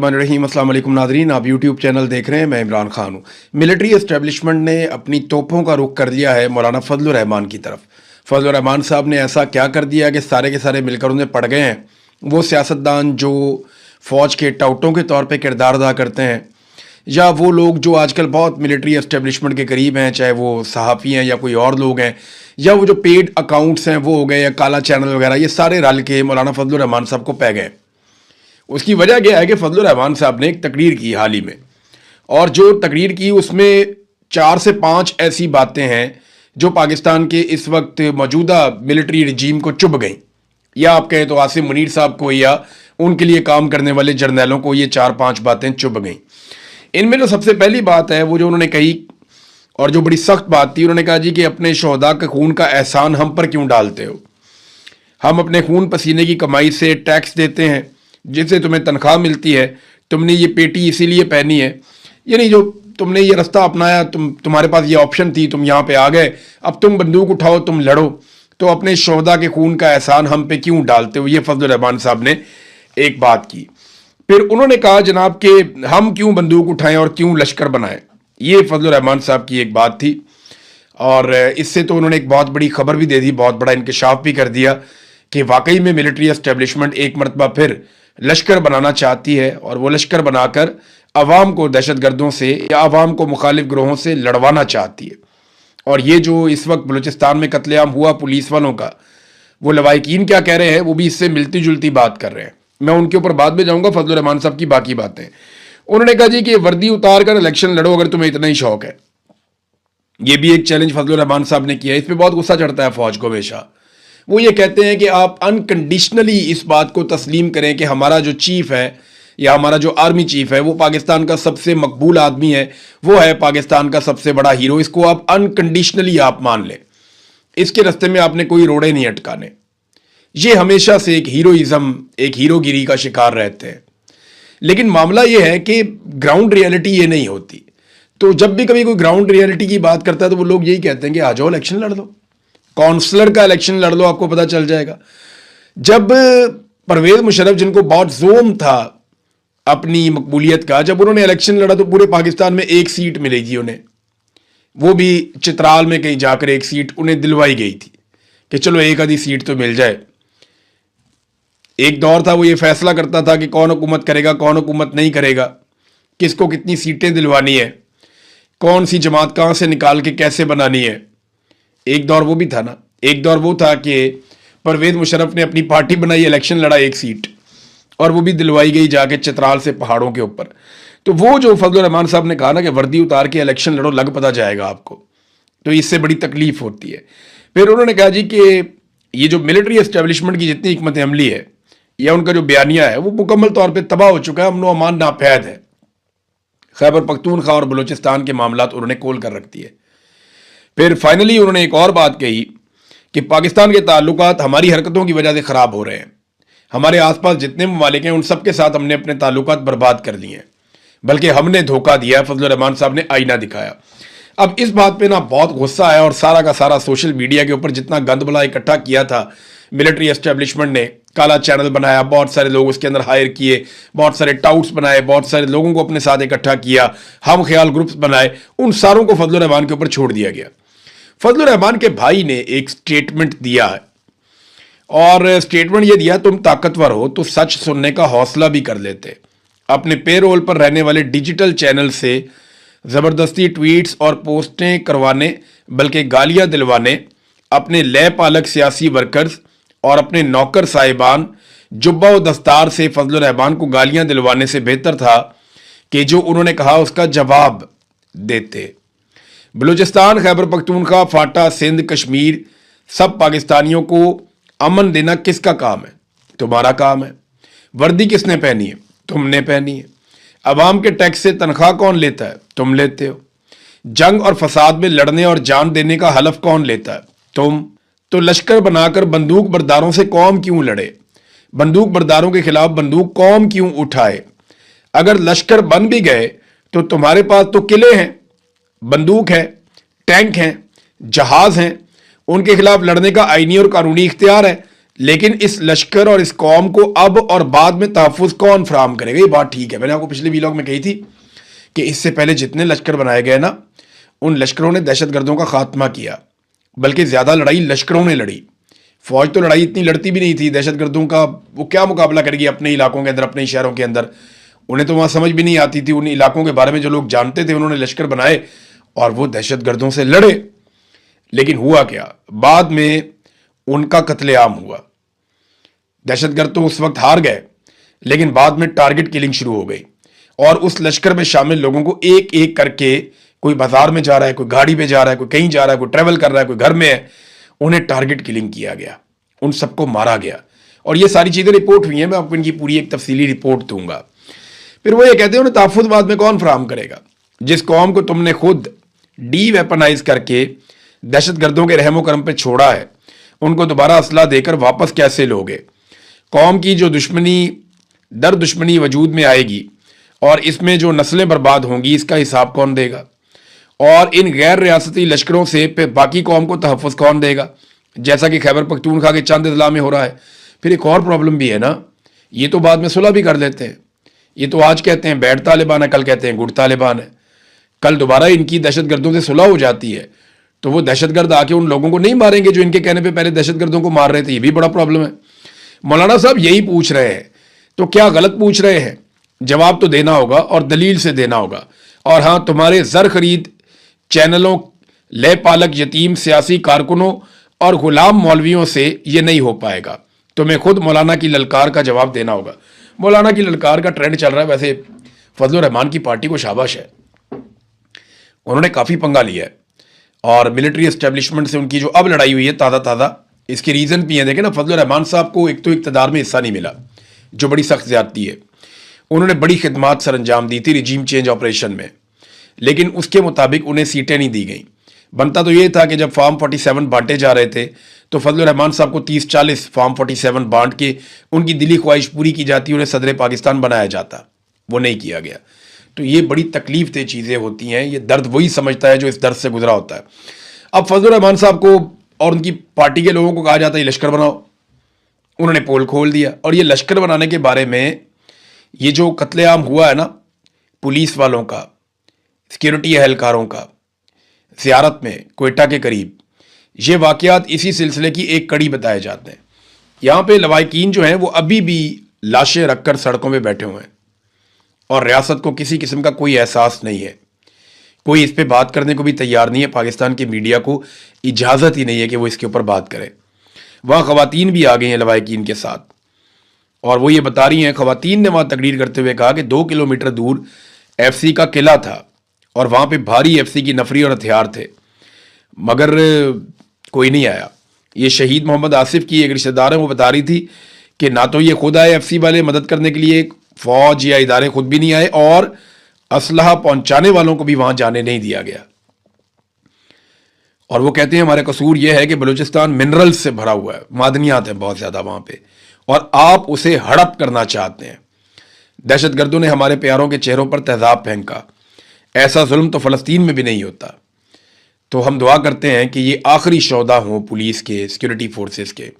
रहीम अस्सलाम वालेकुम नादरीन, आप यूट्यूब चैनल देख रहे हैं। मैं इमरान खान हूँ। मिलिट्री एस्टेब्लिशमेंट ने अपनी तोपों का रुख कर लिया है मौलाना फजलुर रहमान की तरफ। फजलुर रहमान साहब ने ऐसा क्या कर दिया कि सारे के सारे मिलकर उन्हें पड़ गए हैं। वो सियासतदान जो फ़ौज के टाउटों के तौर पर किरदार अदा करते हैं, या वो लोग जो आजकल बहुत मिलिट्री एस्टेब्लिशमेंट के करीब हैं, चाहे वो सहाफ़ी हैं या कोई और लोग हैं, या वो जो पेड अकाउंट्स हैं वो हो गए, या काला चैनल वगैरह, ये सारे रल के मौलाना फजलुर रहमान साहब को पै गए। उसकी वजह यह है कि फजलुर रहमान साहब ने एक तकरीर की हाल ही में, और जो तकरीर की उसमें 4 से 5 ऐसी बातें हैं जो पाकिस्तान के इस वक्त मौजूदा मिलिट्री रजीम को चुभ गई, या आप कहें तो आसिम मुनीर साहब को या उनके लिए काम करने वाले जर्नैलों को ये 4-5 बातें चुभ गई। इनमें जो सबसे पहली बात है वो जो उन्होंने कही, और जो बड़ी सख्त बात थी, उन्होंने कहा जी कि अपने शोहदा के खून का एहसान हम पर क्यों डालते हो। हम अपने खून पसीने की कमाई से टैक्स देते हैं, जिससे तुम्हें तनख्वाह मिलती है। तुमने ये पेटी इसीलिए पहनी है, यानी जो तुमने ये रास्ता अपनाया, तुम्हारे पास ये ऑप्शन थी, तुम यहाँ पे आ गए, अब तुम बंदूक उठाओ, तुम लड़ो, तो अपने शोहदा के खून का एहसान हम पे क्यों डालते हो। ये फजलुर रहमान साहब ने एक बात की। फिर उन्होंने कहा जनाब कि हम क्यों बंदूक उठाएं और क्यों लश्कर बनाएं। ये फजलुर रहमान साहब की एक बात थी, और इससे तो उन्होंने एक बहुत बड़ी खबर भी दे दी, बहुत बड़ा इंकशाफ भी कर दिया कि वाकई में मिलिट्री एस्टेब्लिशमेंट एक मरतबा फिर लश्कर बनाना चाहती है, और वो लश्कर बनाकर अवाम को दहशतगर्दों से या अवाम को मुखालिफ ग्रोहों से लड़वाना चाहती है। और ये जो इस वक्त बलूचिस्तान में कत्लेआम हुआ पुलिस वालों का, वो लवाहिकीन क्या कह रहे हैं, वो भी इससे मिलती जुलती बात कर रहे हैं। मैं उनके ऊपर बाद में जाऊंगा, फजलुर रहमान साहब की बाकी बातें। उन्होंने कहा जी कि वर्दी उतार कर इलेक्शन लड़ो अगर तुम्हें इतना ही शौक है। ये भी एक चैलेंज फजलुर रहमान साहब ने किया। इस पर बहुत गुस्सा चढ़ता है फौज को हमेशा। वो ये कहते हैं कि आप अनकंडीशनली इस बात को तस्लीम करें कि हमारा जो चीफ है या हमारा जो आर्मी चीफ है वो पाकिस्तान का सबसे मकबूल आदमी है, वो है पाकिस्तान का सबसे बड़ा हीरो। इसको आप अनकंडीशनली आप मान लें, इसके रास्ते में आपने कोई रोड़े नहीं अटकाने। ये हमेशा से एक हीरोइज्म, एक हीरोगिरी का शिकार रहते हैं। लेकिन मामला ये है कि ग्राउंड रियलिटी ये नहीं होती। तो जब भी कभी कोई ग्राउंड रियलिटी की बात करता है तो वो लोग यही कहते हैं कि आ जाओ इलेक्शन लड़ लो, काउंसलर का इलेक्शन लड़ लो, आपको पता चल जाएगा। जब परवेज मुशर्रफ, जिनको बहुत जोम था अपनी मकबूलियत का, जब उन्होंने इलेक्शन लड़ा तो पूरे पाकिस्तान में एक सीट मिलेगी उन्हें, वो भी चित्राल में कहीं जाकर एक सीट उन्हें दिलवाई गई थी कि चलो एक आधी सीट तो मिल जाए। एक दौर था वो ये फैसला करता था कि कौन हुकूमत करेगा, कौन हुकूमत नहीं करेगा, किसको कितनी सीटें दिलवानी है, कौन सी जमात कहाँ से निकाल के कैसे बनानी है। एक दौर वो भी था ना। एक दौर वो था कि परवेज मुशर्रफ ने अपनी पार्टी बनाई, इलेक्शन लड़ा एक सीट, और वो भी दिलवाई गई जाके चित्राल से पहाड़ों के ऊपर। तो वो जो फजलुर रहमान साहब ने कहा ना कि वर्दी उतार के इलेक्शन लड़ो, लग पता जाएगा आपको, तो इससे बड़ी तकलीफ होती है। फिर उन्होंने कहा जी कि ये जो मिलिट्री एस्टेब्लिशमेंट की जितनी हिकमत अमली है या उनका जो बयानिया है वो मुकम्मल तौर पर तबाह हो चुका है, अमन व अमान नापैद है। खैबर पख्तूनख्वा और बलूचिस्तान के मामलात उन्होंने खोल कर रख दिए। फिर फाइनली उन्होंने एक और बात कही कि पाकिस्तान के ताल्लुकात हमारी हरकतों की वजह से ख़राब हो रहे हैं। हमारे आसपास जितने ममालिक हैं उन सब के साथ हमने अपने ताल्लुकात बर्बाद कर लिए हैं, बल्कि हमने धोखा दिया। फजलुर रहमान साहब ने आईना दिखाया। अब इस बात पे ना बहुत गुस्सा आया, और सारा का सारा सोशल मीडिया के ऊपर जितना गंद बला इकट्ठा किया था मिलिट्री एस्टेब्लिशमेंट ने, काला चैनल बनाया, बहुत सारे लोग उसके अंदर हायर किए, बहुत सारे टाउट्स बनाए, बहुत सारे लोगों को अपने साथ इकट्ठा किया, हम ख्याल ग्रुप्स बनाए, उन सारों को फजलुर रहमान के ऊपर छोड़ दिया गया। फजलुर रहमान के भाई ने एक स्टेटमेंट दिया है, और स्टेटमेंट ये दिया, तुम ताकतवर हो तो सच सुनने का हौसला भी कर लेते। अपने पेरोल पर रहने वाले डिजिटल चैनल से ज़बरदस्ती ट्वीट्स और पोस्टें करवाने, बल्कि गालियां दिलवाने अपने लय पालक सियासी वर्कर्स और अपने नौकर साहिबान जुब्बा व दस्तार से फजलुर रहमान को गालियां दिलवाने से बेहतर था कि जो उन्होंने कहा उसका जवाब देते। बलूचिस्तान, खैबर पख्तूनख्वा, फाटा, सिंध, कश्मीर, सब पाकिस्तानियों को अमन देना किसका काम है? तुम्हारा काम है। वर्दी किसने पहनी है? तुमने पहनी है। अवाम के टैक्स से तनख्वाह कौन लेता है? तुम लेते हो। जंग और फसाद में लड़ने और जान देने का हलफ कौन लेता है? तुम। तो लश्कर बनाकर बंदूक बरदारों से कौम क्यों लड़े? बंदूक बरदारों के खिलाफ बंदूक कौम क्यों उठाए? अगर लश्कर बन भी गए तो तुम्हारे पास तो किले हैं, बंदूक है, टैंक हैं, जहाज हैं, उनके खिलाफ लड़ने का आईनी और कानूनी इख्तियार है। लेकिन इस लश्कर और इस कौम को अब और बाद में तहफ़्फ़ुज़ कौन फराहम करेगा? ये बात ठीक है। मैंने आपको पिछले वीलॉग में कही थी कि इससे पहले जितने लश्कर बनाए गए ना, उन लश्करों ने दहशतगर्दों का खात्मा किया, बल्कि ज़्यादा लड़ाई लश्करों ने लड़ी। फ़ौज तो लड़ाई इतनी लड़ती भी नहीं थी। दहशतगर्दों का वो क्या मुकाबला करेगी अपने इलाकों के अंदर, अपने शहरों के अंदर? उन्हें तो वहाँ समझ भी नहीं आती थी। उन इलाकों के बारे में जो लोग जानते थे, उन्होंने लश्कर बनाए और वो दहशतगर्दों से लड़े। लेकिन हुआ क्या? बाद में उनका कत्लेआम हुआ। दहशतगर्द तो उस वक्त हार गए, लेकिन बाद में टारगेट किलिंग शुरू हो गई और उस लश्कर में शामिल लोगों को एक एक करके, कोई बाजार में जा रहा है, कोई गाड़ी पे जा रहा है, कोई कहीं जा रहा है, कोई ट्रैवल कर रहा है, कोई घर में है, उन्हें टारगेट किलिंग किया गया, उन सबको मारा गया। और ये सारी चीज़ें रिपोर्ट हुई हैं, मैं आपको इनकी पूरी एक तफसीली रिपोर्ट दूंगा। फिर वो ये कहते हैं उन्हें तहफ़्फ़ुज़ बाद में कौन फराहम करेगा? जिस कौम को तुमने खुद डी वेपनाइज करके दहशतगर्दों के रहमो करम पे छोड़ा है, उनको दोबारा असला देकर वापस कैसे लोगे? कौम की जो दुश्मनी वजूद में आएगी और इसमें जो नस्लें बर्बाद होंगी, इसका हिसाब कौन देगा? और इन गैर रियासती लश्करों से बाकी कौम को तहफ़्फ़ुज़ कौन देगा, जैसा कि खैबर पख्तूनख्वा के चंद अजला में हो रहा है? फिर एक और प्रॉब्लम भी है ना, ये तो बाद में सुलह भी कर लेते हैं। ये तो आज कहते हैं बैड तालिबान है, कल कहते हैं गुड तालिबान है। कल दोबारा इनकी दहशतगर्दों से सुलह हो जाती है, तो वो दहशतगर्द आके उन लोगों को नहीं मारेंगे जो इनके कहने पे पहले दहशतगर्दों को मार रहे थे। ये भी बड़ा प्रॉब्लम है। मौलाना साहब यही पूछ रहे हैं, तो क्या गलत पूछ रहे हैं? जवाब तो देना होगा और दलील से देना होगा। और हाँ, तुम्हारे जर खरीद चैनलों, ले पालक यतीम सियासी कारकुनों और गुलाम मौलवियों से ये नहीं हो पाएगा। तुम्हें खुद मौलाना की ललकार का जवाब देना होगा। मौलाना की ललकार का ट्रेंड चल रहा है। वैसे फजलुर रहमान की पार्टी को शाबाश है, उन्होंने काफ़ी पंगा लिया है और मिलिट्री एस्टेब्लिशमेंट से उनकी जो अब लड़ाई हुई है ताज़ा ताज़ा, इसके रीज़न भी हैं। देखें ना, फजलुर रहमान साहब को एक तो इक़्तिदार में हिस्सा नहीं मिला, जो बड़ी सख्त ज़्यादती है। उन्होंने बड़ी खिदमात सर अंजाम दी थी रिजीम चेंज ऑपरेशन में, लेकिन उसके मुताबिक उन्हें सीटें नहीं दी गई। बनता तो ये था कि जब फॉर्म 47 बांटे जा रहे थे, तो फजलुर रहमान साहब को 30-40 फॉर्म 47 बांट के उनकी दिली ख्वाहिश पूरी की जाती, उन्हें सदर पाकिस्तान बनाया जाता। वो नहीं किया गया। तो ये बड़ी तकलीफ दे चीज़ें होती हैं। ये दर्द वही समझता है जो इस दर्द से गुजरा होता है। अब फजलुर रहमान साहब को और उनकी पार्टी के लोगों को कहा जाता है लश्कर बनाओ। उन्होंने पोल खोल दिया और ये लश्कर बनाने के बारे में, ये जो कत्लेआम हुआ है ना पुलिस वालों का, सिक्योरिटी एहलकारों का ज़ियारत में क्वेटा के करीब, ये वाक़यात इसी सिलसिले की एक कड़ी बताए जाते हैं। यहाँ पे लवाहिकीन जो हैं वो अभी भी लाशें रखकर सड़कों पे बैठे हुए हैं और रियासत को किसी किस्म का कोई एहसास नहीं है। कोई इस पे बात करने को भी तैयार नहीं है। पाकिस्तान की मीडिया को इजाज़त ही नहीं है कि वो इसके ऊपर बात करे। वहाँ ख़वातीन भी आ गई हैं लवाहिकीन के साथ और वो ये बता रही हैं, ख़वातीन ने वहाँ तकरीर करते हुए कहा कि 2 किलोमीटर दूर FC का किला था और वहाँ पे भारी FC की नफरी और हथियार थे, मगर कोई नहीं आया। ये शहीद मोहम्मद आसिफ की एक रिश्तेदार है, वो बता रही थी कि ना तो ये खुद आए FC वाले मदद करने के लिए, फौज या इदारे खुद भी नहीं आए और असलहा पहुंचाने वालों को भी वहां जाने नहीं दिया गया। और वो कहते हैं हमारा कसूर यह है कि बलूचिस्तान मिनरल्स से भरा हुआ है, मादनियात हैं बहुत ज़्यादा वहाँ पे, और आप उसे हड़प करना चाहते हैं। दहशतगर्दों ने हमारे प्यारों के चेहरों पर तेज़ाब फेंका। ऐसा जुल्म तो फ़लस्तीन में भी नहीं होता। तो हम दुआ करते हैं कि ये आखिरी सौदा हो पुलिस के, सिक्योरिटी फोर्सेस के।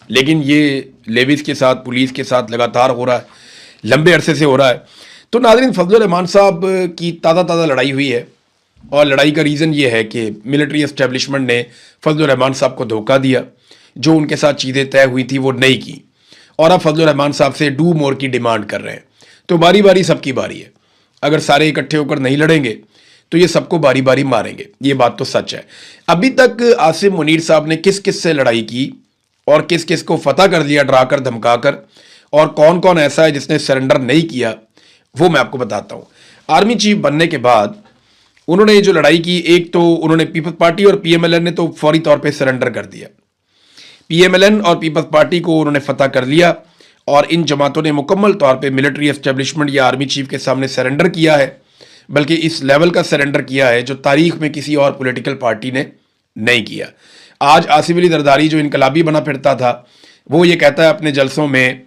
लेकिन ये लेविस के साथ, पुलिस के साथ लगातार हो रहा है, लंबे अरसे से हो रहा है। तो नाज़रीन, फजलुर रहमान साहब की ताज़ा लड़ाई हुई है और लड़ाई का रीज़न ये है कि मिलिट्री एस्टेब्लिशमेंट ने फजलुर रहमान साहब को धोखा दिया। जो उनके साथ चीज़ें तय हुई थी वो नहीं की और अब फजलुर रहमान साहब से डू मोर की डिमांड कर रहे हैं। तो बारी बारी सबकी बारी है। अगर सारे इकट्ठे होकर नहीं लड़ेंगे तो ये सबको बारी बारी मारेंगे। ये बात तो सच है। अभी तक आसिम मुनीर साहब ने किस किस से लड़ाई की और किस किस को फतह कर दिया डरा कर धमका कर, और कौन कौन ऐसा है जिसने सरेंडर नहीं किया, वो मैं आपको बताता हूँ। आर्मी चीफ बनने के बाद उन्होंने जो लड़ाई की, एक तो उन्होंने पीपल्स पार्टी और PMLN ने तो फौरी तौर पे सरेंडर कर दिया। PMLN और पीपल्स पार्टी को उन्होंने फतह कर लिया और इन जमातों ने मुकम्मल तौर पे मिलिट्री एस्टेब्लिशमेंट या आर्मी चीफ के सामने सरेंडर किया है, बल्कि इस लेवल का सरेंडर किया है जो तारीख में किसी और पॉलिटिकल पार्टी ने नहीं किया। आज आसिफ अली जरदारी जो इनकलाबी बना फिरता था, वो ये कहता है अपने जलसों में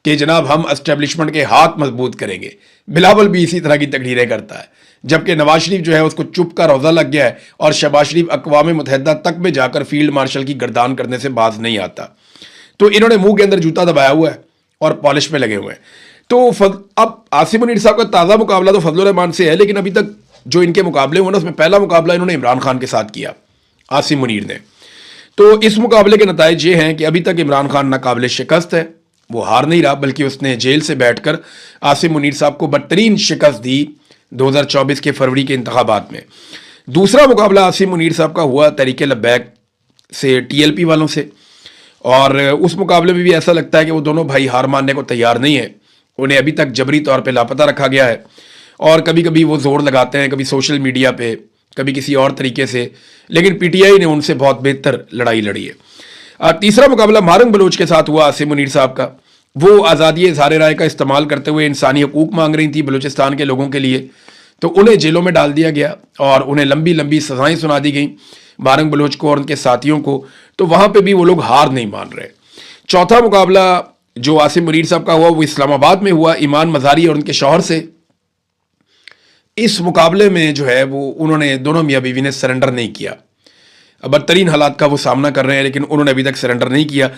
कि जनाब हम एस्टेब्लिशमेंट के हाथ मजबूत करेंगे। बिलावल भी इसी तरह की तकरीरें करता है, जबकि नवाज शरीफ जो है उसको चुप का रोज़ा लग गया है और शहबाज शरीफ अक़वाम मुत्तहिदा तक में जाकर फील्ड मार्शल की गर्दान करने से बाज नहीं आता। तो इन्होंने मुंह के अंदर जूता दबाया हुआ है और पॉलिश पे लगे हुए हैं। तो अब आसिम मुनीर साहब का ताज़ा मुकाबला तो फजलुर रहमान से है, लेकिन अभी तक जो इनके मुकाबले हुए ना उसमें पहला मुकाबला इन्होंने इमरान खान के साथ किया, आसिम मुनीर ने। तो इस मुकाबले के नताइज ये हैं कि अभी तक इमरान खान नाकाबिल शिकस्त है, वो हार नहीं रहा, बल्कि उसने जेल से बैठकर आसिम मुनीर साहब को बदतरीन शिकस्त दी 2024 के फरवरी के इंतखाबात में। दूसरा मुकाबला आसिम मुनीर साहब का हुआ तहरीक लब्बैक से TLP वालों से, और उस मुकाबले में भी ऐसा लगता है कि वो दोनों भाई हार मानने को तैयार नहीं है। उन्हें अभी तक जबरी तौर पे लापता रखा गया है, और कभी कभी वो जोर लगाते हैं, कभी सोशल मीडिया पे, कभी किसी और तरीके से, लेकिन PTI ने उनसे बहुत बेहतर लड़ाई लड़ी है। तीसरा मुकाबला मारंग बलोच के साथ हुआ आसिम मुनीर साहब का। वो आज़ादी इज़हार राय का इस्तेमाल करते हुए इंसानी हकूक़ मांग रही थी बलूचिस्तान के लोगों के लिए, तो उन्हें जेलों में डाल दिया गया और उन्हें लंबी लंबी सजाएं सुना दी गई, मारंग बलोच को और उनके साथियों को। तो वहाँ पे भी वो लोग हार नहीं मान रहे। चौथा मुकाबला जो आसिम मुनीर साहब का हुआ वो इस्लामाबाद में हुआ, ईमान मज़ारी और उनके शौहर से। इस मुकाबले में जो है वो उन्होंने, दोनों मियाँ बीवी ने सरेंडर नहीं किया। बदतरीन हालात का वो सामना कर रहे हैं, लेकिन उन्होंने अभी तक सरेंडर नहीं किया।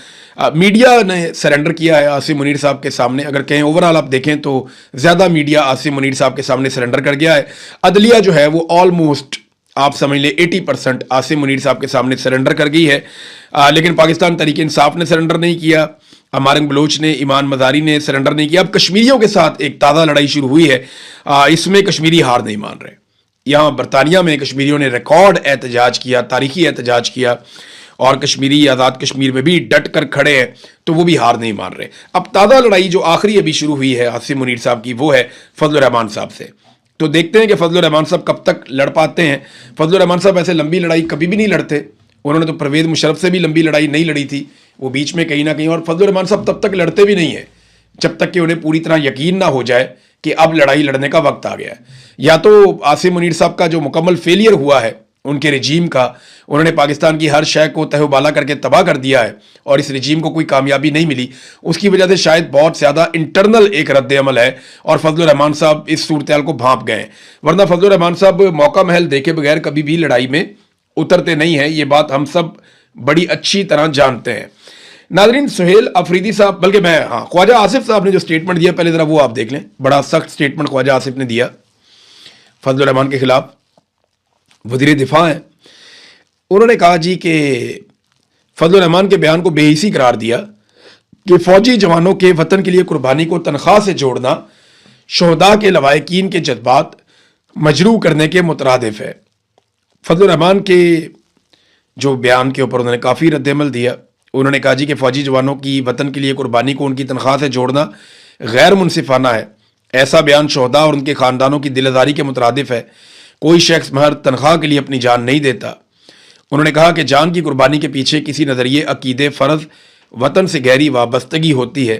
मीडिया ने सरेंडर किया है आसिम मुनीर साहब के सामने। अगर कहें ओवरऑल आप देखें तो ज़्यादा मीडिया आसिम मुनीर साहब के सामने सरेंडर कर गया है। अदलिया जो है वो ऑलमोस्ट आप समझ लें 80% आसिम मुनीर साहब के सामने सरेंडर कर गई है, लेकिन पाकिस्तान तहरीक इंसाफ ने सरेंडर नहीं किया, मारंग बलोच ने, ईमान मज़ारी ने सरेंडर नहीं किया। अब कश्मीरियों के साथ एक ताज़ा लड़ाई शुरू हुई है, इसमें कश्मीरी हार नहीं मान रहे। यहाँ बरतानिया में कश्मीरियों ने रिकॉर्ड एहतजाज किया, तारीखी एहतजाज किया, और कश्मीरी आज़ाद कश्मीर में भी डट कर खड़े हैं, तो वो भी हार नहीं मान रहे। अब ताज़ा लड़ाई जो आखिरी अभी शुरू हुई है आसिम मुनीर साहब की, वो है फजलुर रहमान साहब से। तो देखते हैं कि फजलुर रहमान साहब कब तक लड़ पाते हैं। फजलुर रहमान साहब ऐसे लंबी लड़ाई कभी भी नहीं लड़ते, उन्होंने तो परवेज़ मुशर्रफ से भी लंबी लड़ाई नहीं लड़ी थी, वो बीच में कहीं ना कहीं, और फजलुर रहमान साहब तब तक लड़ते भी नहीं है जब तक कि उन्हें पूरी तरह यकीन ना हो जाए कि अब लड़ाई लड़ने का वक्त आ गया है। या तो आसिम मुनीर साहब का जो मुकम्मल फेलियर हुआ है उनके रिजीम का, उन्होंने पाकिस्तान की हर शय को तहबाला करके तबाह कर दिया है और इस रिजीम को कोई कामयाबी नहीं मिली, उसकी वजह से शायद बहुत ज़्यादा इंटरनल एक रद्द अमल है और फजलुर रहमान साहब इस सूरत को भांप गए। वरना फजलुर रहमान साहब मौका महल देखे बगैर कभी भी लड़ाई में उतरते नहीं हैं, ये बात हम सब बड़ी अच्छी तरह जानते हैं। नाज़रीन, सुहेल अफरीदी साहब, बल्कि ख्वाजा आसिफ साहब ने जो स्टेटमेंट दिया, पहले ज़रा वो आप देख लें। बड़ा सख्त स्टेटमेंट ख्वाजा आसिफ ने दिया फजलुर रहमान के खिलाफ। वज़ीर दिफा हैं, उन्होंने कहा जी कि फजलुर रहमान के बयान को बेहिसी करार दिया कि फौजी जवानों के वतन के लिए कुर्बानी को तनख्वाह से जोड़ना शोहदा के लवाहिकीन के जज्बात मजरू करने के मुतरादिफ है। फजलुर रहमान के जो बयान के ऊपर उन्होंने काफ़ी रद्दअमल दिया। उन्होंने कहा जी कि फ़ौजी जवानों की वतन के लिए कुर्बानी को उनकी तनख्वाह से जोड़ना गैर मुनसिफाना है। ऐसा बयान शोहदा और उनके ख़ानदानों की दिलदारी के मुतरादिफ है। कोई शख्स महज तनख्वाह के लिए अपनी जान नहीं देता। उन्होंने कहा कि जान की कुर्बानी के पीछे किसी नज़रिए, अकीदे, फ़र्ज़, वतन से गहरी वाबस्तगी होती है।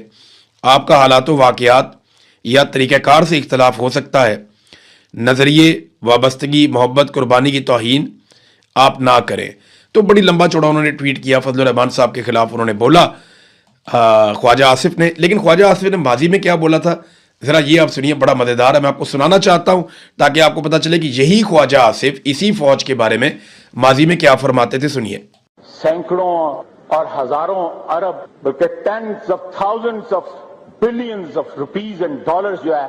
आपका हालातों, वाक़यात या तरीक़ाकार से इख्तलाफ हो सकता है। नज़रिए, वाबस्तगी, मोहब्बत, कुर्बानी की तौहीन आप ना करें। तो बड़ी लंबा चौड़ा उन्होंने ट्वीट किया फजलुर रहमान साहब के खिलाफ। उन्होंने बोला ख्वाजा आसिफ ने, लेकिन ख्वाजा आसिफ ने माजी में क्या बोला था ज़रा ये आप सुनिए, बड़ा मज़ेदार है। मैं आपको सुनाना चाहता हूँ ताकि आपको पता चले कि यही ख्वाजा आसिफ इसी फौज के बारे में माजी में क्या फरमाते थे। सुनिए। सैकड़ों और हजारों अरब, बल्कि tens of thousands of billions of rupees and dollars जो है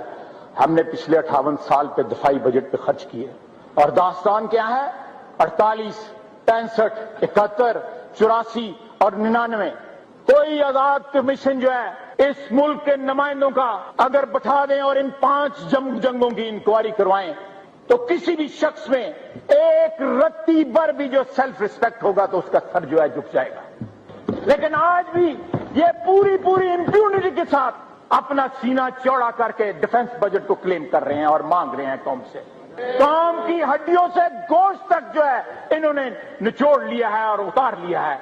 हमने पिछले 58 साल पे दफाई बजट पे खर्च किए। और दास्तान क्या है? 48, 65, 71, 84 और 99। कोई आजाद कमीशन जो है इस मुल्क के नुमाइंदों का अगर बैठा दें और इन 5 जंगों की इंक्वायरी करवाएं तो किसी भी शख्स में एक रत्ती भर भी जो सेल्फ रिस्पेक्ट होगा तो उसका सर जो है झुक जाएगा। लेकिन आज भी ये पूरी इंप्यूनिटी के साथ अपना सीना चौड़ा करके डिफेंस बजट को क्लेम कर रहे हैं और मांग रहे हैं कौम से। कौम की हड्डियों से गोश्त तक जो है इन्होंने निचोड़ लिया है और उतार लिया है।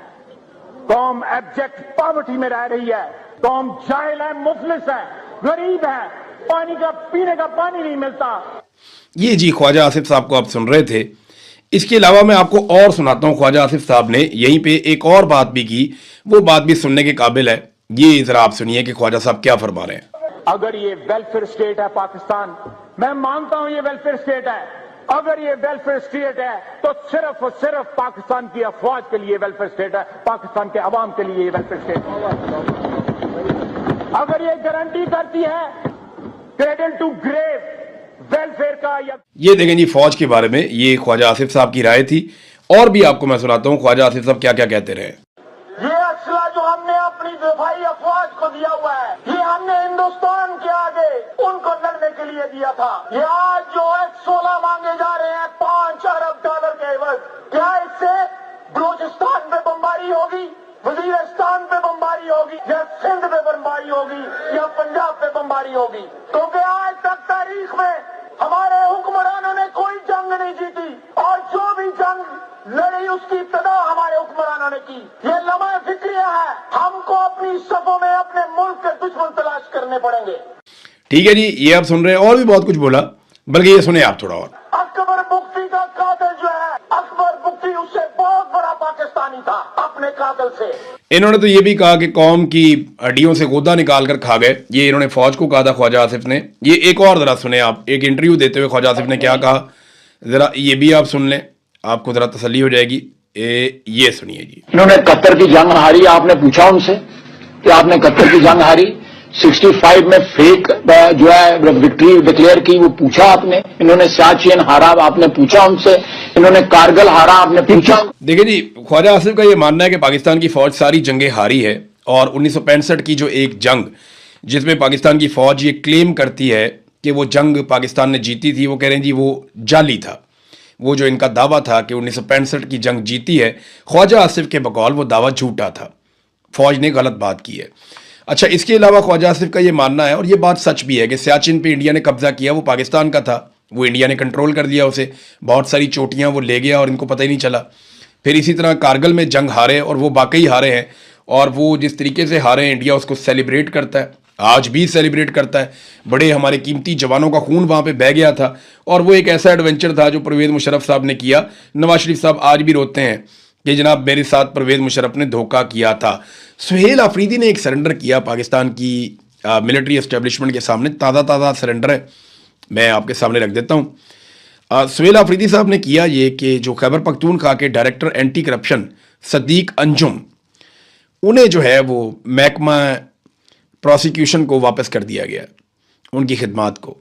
कौम एब्जेक्ट पॉवर्टी में रह रही है। कौम जाहिल है, मुफलिस है, गरीब है, पानी का पीने का पानी नहीं मिलता। ये जी ख्वाजा आसिफ साहब को आप सुन रहे थे। इसके अलावा मैं आपको और सुनाता हूँ। ख्वाजा आसिफ साहब ने यहीं पे एक और बात भी की, वो बात भी सुनने के काबिल है। ये जरा आप सुनिए कि ख्वाजा साहब क्या फरमा रहे हैं। अगर ये वेलफेयर स्टेट है पाकिस्तान, मैं मानता हूं ये वेलफेयर स्टेट है, अगर ये वेलफेयर स्टेट है तो सिर्फ और सिर्फ पाकिस्तान की अफवाज के लिए वेलफेयर स्टेट है, पाकिस्तान के अवाम के लिए ये वेलफेयर स्टेट है। अगर ये गारंटी करती है क्रेडल टू ग्रेव वेलफेयर का, या ये देखें जी फौज के बारे में ये ख्वाजा आसिफ साहब की राय थी। और भी आपको मैं सुनाता हूँ ख्वाजा आसिफ साहब क्या क्या कहते रहे। ये असला जो हमने अपनी दफाई अफवाज को दिया हुआ है, ये हमने हिंदुस्तान के आगे उनको लड़ने के लिए दिया था। ये आज जो F-16 मांगे जा रहे हैं $5 अरब के एवज, क्या इससे बलूचिस्तान पे बमबारी होगी, वजीरिस्तान पे बमबारी होगी, या सिंध पे बमबारी होगी, या पंजाब पे बमबारी होगी? क्योंकि आज तक तारीख में हमारे हुक्मरानों ने कोई जंग नहीं जीती, और जो भी जंग लड़ी उसकी इब्तदा हमारे हुक्मरानों ने की। ये लम्हा फिक्रिया है, हमको अपनी सफों में अपने मुल्क के दुश्मन तलाश करने पड़ेंगे। ठीक है जी, ये आप सुन रहे हैं। और भी बहुत कुछ बोला, बल्कि ये सुने आप थोड़ा और। अकबर बुख्ती का कातिल जो है, अकबर बुख्ती उससे बहुत बड़ा पाकिस्तानी था अपने कातिल से। इन्होंने तो ये भी कहा कि कौम की हड्डियों से गोदा निकाल कर खा गए। ये इन्होंने फौज को कहा था ख्वाजा आसिफ ने। ये एक और जरा सुने आप, एक इंटरव्यू देते हुए ख्वाजा आसिफ ने क्या कहा, जरा ये भी आप सुन लें, आपको जरा तसल्ली हो जाएगी। ये सुनिए जी। इन्होंने कतर की जंग हारी, आपने पूछा उनसे कि आपने कतर की जंग हारी, 65 में फेक जो है विक्ट्री डिक्लेयर की, वो पूछा आपने। इन्होंने सियाचिन हारा, आपने पूछा उनसे। इन्होंने कारगिल हारा, आपने पूछा। देखिए जी, ख्वाजा आसिफ का ये मानना है कि पाकिस्तान की फौज सारी जंगें हारी है, और 1965 की जो एक जंग जिसमें पाकिस्तान की फौज ये क्लेम करती है कि वो जंग पाकिस्तान ने जीती थी, वो कह रहे हैं जी वो जाली था। वो जो इनका दावा था कि 1965 की जंग जीती है, ख्वाजा आसिफ के बकौल वो दावा झूठा था, फौज ने गलत बात की है। अच्छा, इसके अलावा ख्वाजा आसिफ का ये मानना है, और ये बात सच भी है, कि सियाचिन पे इंडिया ने कब्जा किया, वो पाकिस्तान का था, वो इंडिया ने कंट्रोल कर दिया उसे, बहुत सारी चोटियां वो ले गया और इनको पता ही नहीं चला। फिर इसी तरह कारगिल में जंग हारे, और वो वाकई हारे हैं, और वो जिस तरीके से हारे हैं इंडिया उसको सेलिब्रेट करता है, आज भी सेलिब्रेट करता है। बड़े हमारे कीमती जवानों का खून वहाँ पे बह गया था, और वो एक ऐसा एडवेंचर था जो परवेज़ मुशर्रफ साहब ने किया। नवाज शरीफ साहब आज भी रोते हैं कि जनाब मेरे साथ परवेज़ मुशर्रफ ने धोखा किया था। सुहेल अफरीदी ने एक सरेंडर किया पाकिस्तान की मिलिट्री एस्टेब्लिशमेंट के सामने, ताज़ा सरेंडर है, मैं आपके सामने रख देता हूँ। सुहेल अफरीदी साहब ने किया ये कि जो खैबर पख्तूनख्वा के director anti corruption Sadiq Anjum, उन्हें जो है वो महकमा प्रोसिक्यूशन को वापस कर दिया गया, उनकी खिदमात को।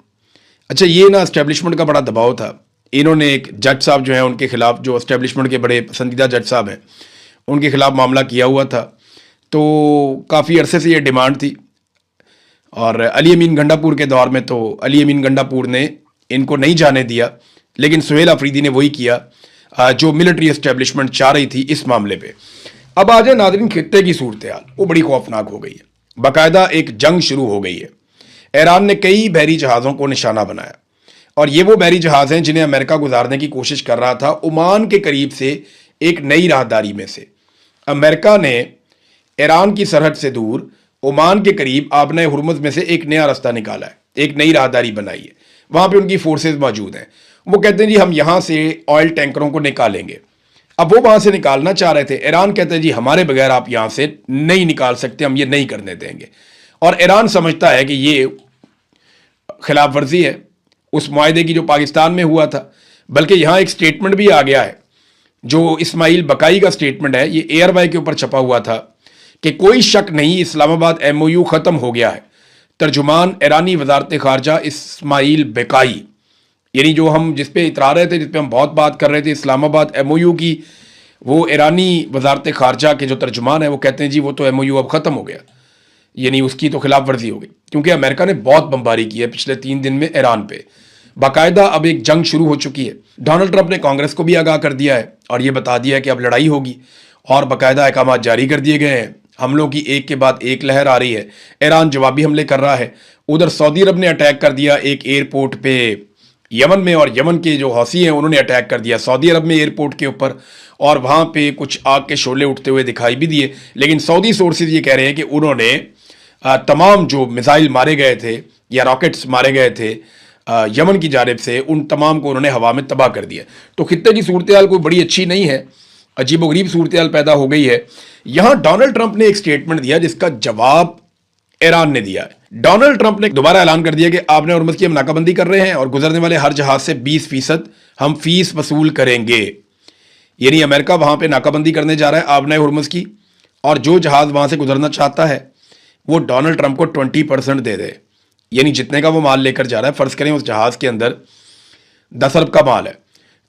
अच्छा, ये ना एस्टेब्लिशमेंट का बड़ा दबाव था। इन्होंने एक जज साहब जो हैं उनके खिलाफ, जो एस्टेब्लिशमेंट के बड़े पसंदीदा जज साहब हैं, उनके खिलाफ मामला किया हुआ था। तो काफ़ी अरसे से ये डिमांड थी, और अली अमीन गंडापुर के दौर में तो अली अमीन गंडापुर ने इनको नहीं जाने दिया, लेकिन सुहेल अफरीदी ने वही किया जो मिलिट्री एस्टेब्लिशमेंट चाह रही थी इस मामले पे। अब आ जाए नाज़रीन, खित्ते की सूरत हाल वो बड़ी खौफनाक हो गई है। बाकायदा एक जंग शुरू हो गई है। ईरान ने कई बहरी जहाज़ों को निशाना बनाया, और ये वो बहरी जहाज़ हैं जिन्हें अमेरिका गुजारने की कोशिश कर रहा था ओमान के करीब से एक नई राहदारी में से। अमेरिका ने ईरान की सरहद से दूर ओमान के करीब आबना हुर्मुज़ में से एक नया रास्ता निकाला है, एक नई राहदारी बनाई है। वहाँ पे उनकी फोर्सेज मौजूद हैं। वो कहते हैं जी हम यहाँ से ऑयल टैंकरों को निकालेंगे। अब वो वहाँ से निकालना चाह रहे थे, ईरान कहते हैं जी हमारे बगैर आप यहाँ से नहीं निकाल सकते, हम ये नहीं करने देंगे। और ईरान समझता है कि ये खिलाफ वर्जी है उस मुआहदे की जो पाकिस्तान में हुआ था। बल्कि यहाँ एक स्टेटमेंट भी आ गया है, जो इस्माइल बकाई का स्टेटमेंट है, ये एयरवाई के ऊपर छपा हुआ था कि कोई शक नहीं इस्लामाबाद MOU ख़त्म हो गया है। तर्जुमान ईरानी वजारत खारजा इस्माइल बकाई, यानी जो हम जिस पे इतरा रहे थे, जिस पे हम बहुत बात कर रहे थे इस्लामाबाद MOU की, वो ईरानी वजारत खारजा के जो तर्जुमान है वो कहते हैं जी वो तो MOU अब ख़त्म हो गया, यानी उसकी तो खिलाफ वर्जी हो गई। क्योंकि अमेरिका ने बहुत बमबारी की है पिछले 3 दिन में ईरान पे। बाकायदा अब एक जंग शुरू हो चुकी है। डोनाल्ड ट्रंप ने कांग्रेस को भी आगाह कर दिया है और ये बता दिया है कि अब लड़ाई होगी, और बाकायदा अहकाम जारी कर दिए गए हैं। हमलों की एक के बाद एक लहर आ रही है। ईरान जवाबी हमले कर रहा है। उधर सऊदी अरब ने अटैक कर दिया एक एयरपोर्ट पे यमन में, और यमन के जो हौसी हैं उन्होंने अटैक कर दिया सऊदी अरब में एयरपोर्ट के ऊपर, और वहाँ पे कुछ आग के शोले उठते हुए दिखाई भी दिए। लेकिन सऊदी सोर्सेज ये कह रहे हैं कि उन्होंने तमाम जो मिसाइल मारे गए थे या रॉकेट्स मारे गए थे यमन की जानिब से, उन तमाम को उन्होंने हवा में तबाह कर दिया। तो खित्ते की सूरत हाल कोई बड़ी अच्छी नहीं है, अजीबोगरीब सूरत हाल पैदा हो गई है। यहाँ डोनाल्ड ट्रंप ने एक स्टेटमेंट दिया जिसका जवाब ईरान ने दिया है। डोनाल्ड ट्रंप ने दोबारा ऐलान कर दिया कि आपने हुर्मुज़ की हम नाकाबंदी कर रहे हैं और गुजरने वाले हर जहाज से 20% हम फीस वसूल करेंगे। यानी अमेरिका वहाँ पे नाकाबंदी करने जा रहा है आबनाए हुर्मुज़ की, और जो जहाज़ वहाँ से गुजरना चाहता है वो डोनाल्ड ट्रंप को 20% दे दे। यानी जितने का वो माल लेकर जा रहा है, फ़र्ज़ करें उस जहाज़ के अंदर 10 अरब का माल है,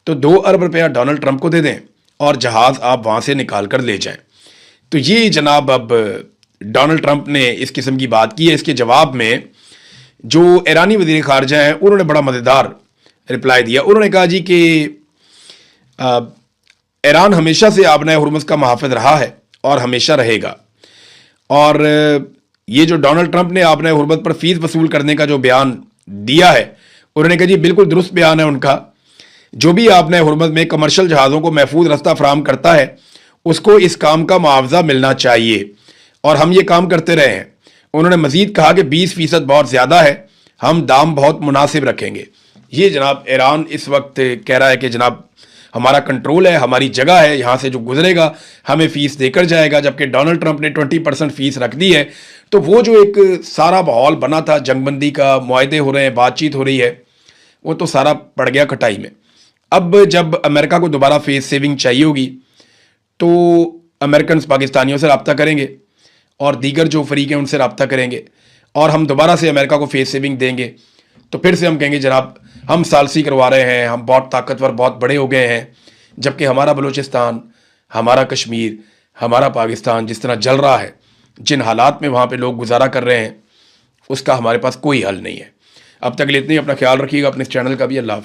तो 2 अरब रुपया डोनाल्ड ट्रंप को दे दें और जहाज़ आप वहाँ से निकाल कर ले जाएं। तो ये जनाब अब डोनाल्ड ट्रंप ने इस किस्म की बात की है। इसके जवाब में जो ईरानी वज़ीर ख़ारजा हैं उन्होंने बड़ा मज़ेदार रिप्लाई दिया। उन्होंने कहा जी कि ईरान हमेशा से आबनाए हुर्मुज़ का मुहाफ़िज़ रहा है और हमेशा रहेगा। और ये जो डोनाल्ड ट्रंप ने आबनाए हुर्मुज़ पर फीस वसूल करने का जो बयान दिया है, उन्होंने कहा जी बिल्कुल दुरुस्त बयान है उनका। जो भी आबनाए हुर्मुज़ में कमर्शियल जहाज़ों को महफूज रास्ता फराहम करता है उसको इस काम का मुआवजा मिलना चाहिए, और हम ये काम करते रहे हैं। उन्होंने मजीद कहा कि 20% बहुत ज़्यादा है, हम दाम बहुत मुनासिब रखेंगे। ये जनाब ईरान इस वक्त कह रहा है कि जनाब हमारा कंट्रोल है, हमारी जगह है, यहाँ से जो गुजरेगा हमें फ़ीस देकर जाएगा। जबकि डोनाल्ड ट्रंप ने 20% फ़ीस रख दी है। तो वो जो एक सारा माहौल बना था, जंगबंदी का, मुआहदे हो रहे हैं, बातचीत हो रही है, वो तो सारा पड़ गया खटाई में। अब जब अमेरिका को दोबारा फेस सेविंग चाहिए होगी तो अमेरिकन पाकिस्तानियों से रब्ता करेंगे और दीगर जो फरीक हैं उनसे रब्ता करेंगे, और हम दोबारा से अमेरिका को फेस सेविंग देंगे। तो फिर से हम कहेंगे जनाब हम सालसी करवा रहे हैं, हम बहुत ताकतवर, बहुत बड़े हो गए हैं। जबकि हमारा बलूचिस्तान, हमारा कश्मीर, हमारा पाकिस्तान जिस तरह जल रहा है, जिन हालात में वहाँ पे लोग गुजारा कर रहे हैं, उसका हमारे पास कोई हल नहीं है। अब तक के लिए इतना ही। अपना ख्याल रखिएगा, अपने इस चैनल का भी। अल्लाह हाफ़िज़।